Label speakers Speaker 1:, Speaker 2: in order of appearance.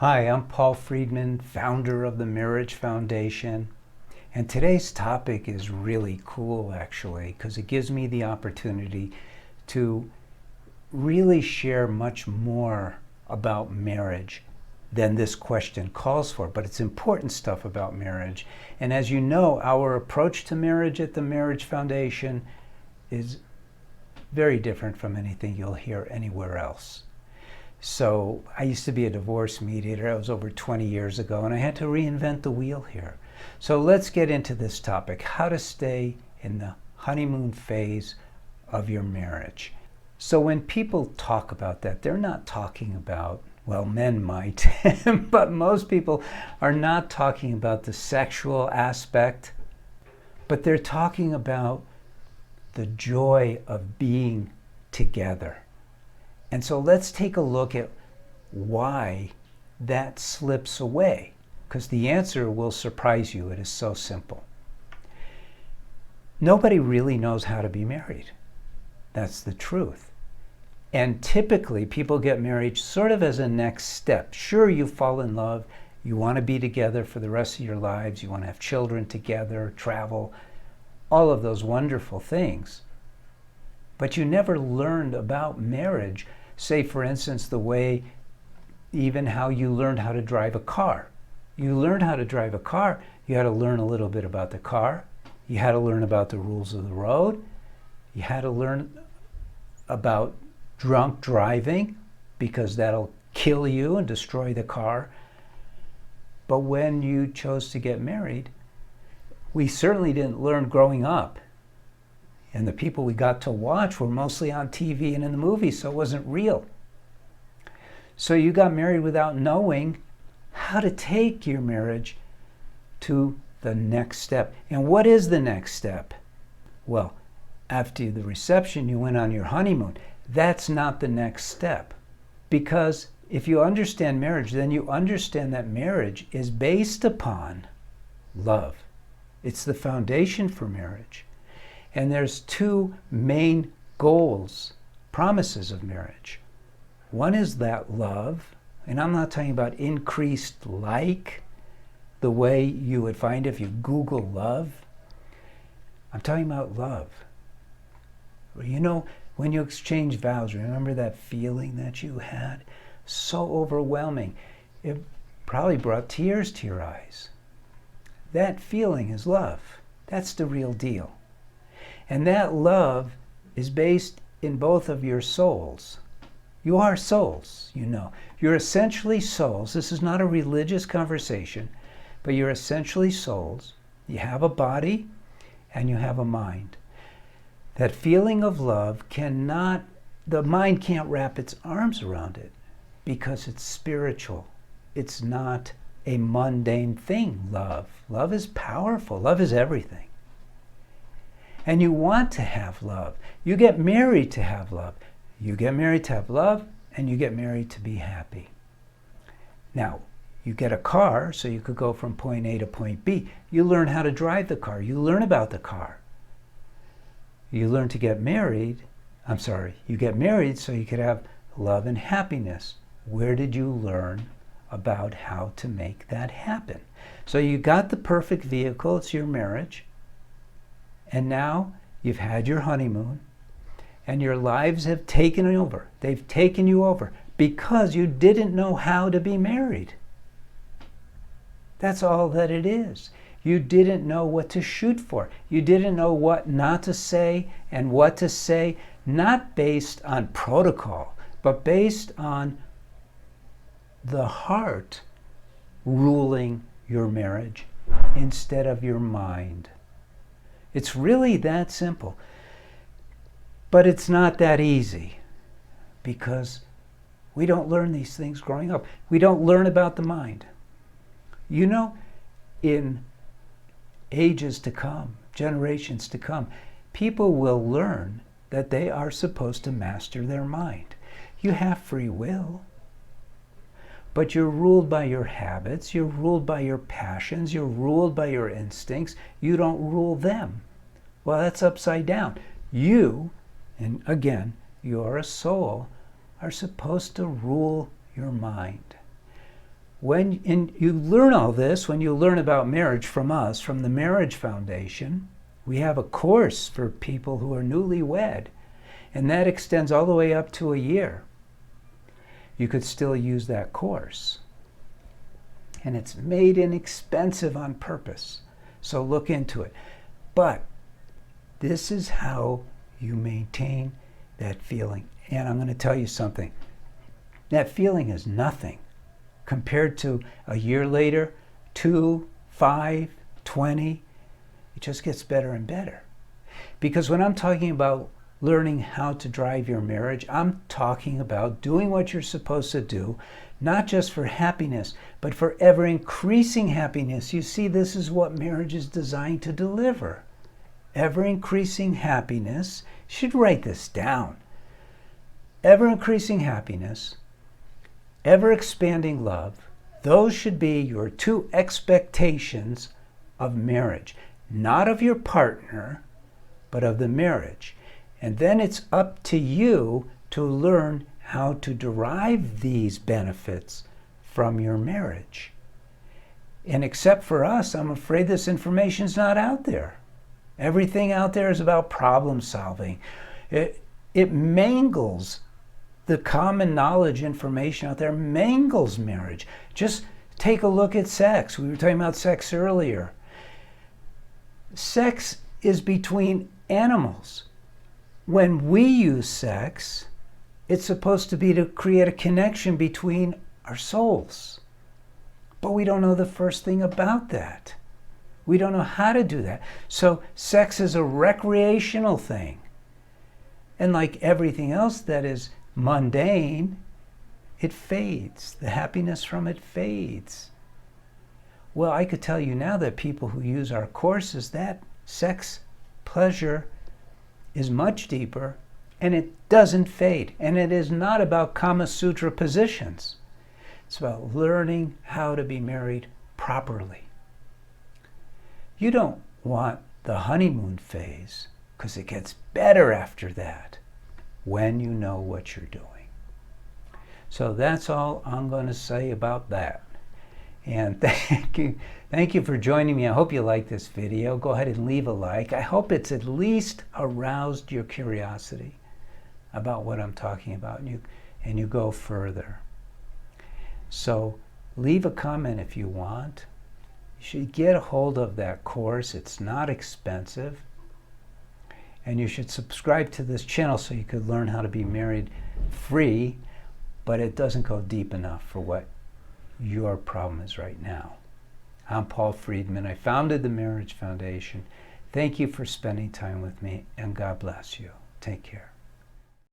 Speaker 1: Hi, I'm Paul Friedman, founder of the Marriage Foundation. And today's topic is really cool, actually, because it gives me the opportunity to really share much more about marriage than this question calls for. But it's important stuff about marriage. And as you know, our approach to marriage at the Marriage Foundation is very different from anything you'll hear anywhere else. So I used to be a divorce mediator. That was over 20 years ago, and I had to reinvent the wheel here. So let's get into this topic, how to stay in the honeymoon phase of your marriage. So when people talk about that, they're not talking about, well, men might, but most people are not talking about the sexual aspect, but they're talking about the joy of being together. And so let's take a look at why that slips away, because the answer will surprise you. It is so simple. Nobody really knows how to be married. That's the truth. And typically people get married sort of as a next step. Sure, you fall in love, you want to be together for the rest of your lives, you want to have children together, travel, all of those wonderful things. But you never learned about marriage. Say, for instance, the way, even how you learned how to drive a car. You learned how to drive a car, you had to learn a little bit about the car, you had to learn about the rules of the road, you had to learn about drunk driving, because that'll kill you and destroy the car. But when you chose to get married, we certainly didn't learn growing up. And the people we got to watch were mostly on TV and in the movies, so it wasn't real. So you got married without knowing how to take your marriage to the next step. And what is the next step? Well, after the reception, you went on your honeymoon. That's not the next step. Because if you understand marriage, then you understand that marriage is based upon love. It's the foundation for marriage. And there's two main goals, promises of marriage. One is that love, and I'm not talking about increased like, the way you would find if you Google love. I'm talking about love. You know, when you exchange vows, remember that feeling that you had? So overwhelming. It probably brought tears to your eyes. That feeling is love. That's the real deal. And that love is based in both of your souls. You are souls, you know. You're essentially souls. This is not a religious conversation, but you're essentially souls. You have a body and you have a mind. That feeling of love the mind can't wrap its arms around it because it's spiritual. It's not a mundane thing, love. Love is powerful. Love is everything. And you want to have love. You get married to have love. You get married to have love, and you get married to be happy. Now, you get a car so you could go from point A to point B. You learn how to drive the car. You learn about the car. You learn to get married. You get married so you could have love and happiness. Where did you learn about how to make that happen? So you got the perfect vehicle. It's your marriage. And now you've had your honeymoon and your lives have taken over. They've taken you over because you didn't know how to be married. That's all that it is. You didn't know what to shoot for. You didn't know what not to say and what to say, not based on protocol, but based on the heart ruling your marriage instead of your mind. It's really that simple. But it's not that easy because we don't learn these things growing up. We don't learn about the mind. You know, in ages to come, generations to come, people will learn that they are supposed to master their mind. You have free will, but you're ruled by your habits, you're ruled by your passions, you're ruled by your instincts. You don't rule them. Well, that's upside down. You, and again, you're a soul, are supposed to rule your mind. And you learn all this when you learn about marriage from us, from the Marriage Foundation. We have a course for people who are newlywed, and that extends all the way up to a year. You could still use that course. And it's made inexpensive on purpose. So look into it. But this is how you maintain that feeling. And I'm going to tell you something. That feeling is nothing compared to a year later, 2, 5, 20. It just gets better and better. Because when I'm talking about learning how to drive your marriage, I'm talking about doing what you're supposed to do, not just for happiness, but for ever increasing happiness. You see, this is what marriage is designed to deliver. Ever increasing happiness. You should write this down. Ever increasing happiness, ever expanding love. Those should be your 2 expectations of marriage. Not of your partner, but of the marriage. And then it's up to you to learn how to derive these benefits from your marriage. And except for us, I'm afraid this information's not out there. Everything out there is about problem solving. It mangles the common knowledge information out there, mangles marriage. Just take a look at sex. We were talking about sex earlier. Sex is between animals. When we use sex, it's supposed to be to create a connection between our souls. But we don't know the first thing about that. We don't know how to do that. So sex is a recreational thing. And like everything else that is mundane, it fades. The happiness from it fades. Well, I could tell you now that people who use our courses, that sex pleasure is much deeper and it doesn't fade. And it is not about Kama Sutra positions. It's about learning how to be married properly. You don't want the honeymoon phase, because it gets better after that when you know what you're doing. So that's all I'm going to say about that. And thank you for joining me. I hope you like this video. Go ahead and leave a like. I hope it's at least aroused your curiosity about what I'm talking about, and you go further. So leave a comment if you want. You should get a hold of that course. It's not expensive. And you should subscribe to this channel so you could learn how to be married free, but it doesn't go deep enough for what your problem is right now. I'm Paul Friedman. I founded the Marriage Foundation. Thank you for spending time with me, and God bless you. Take care.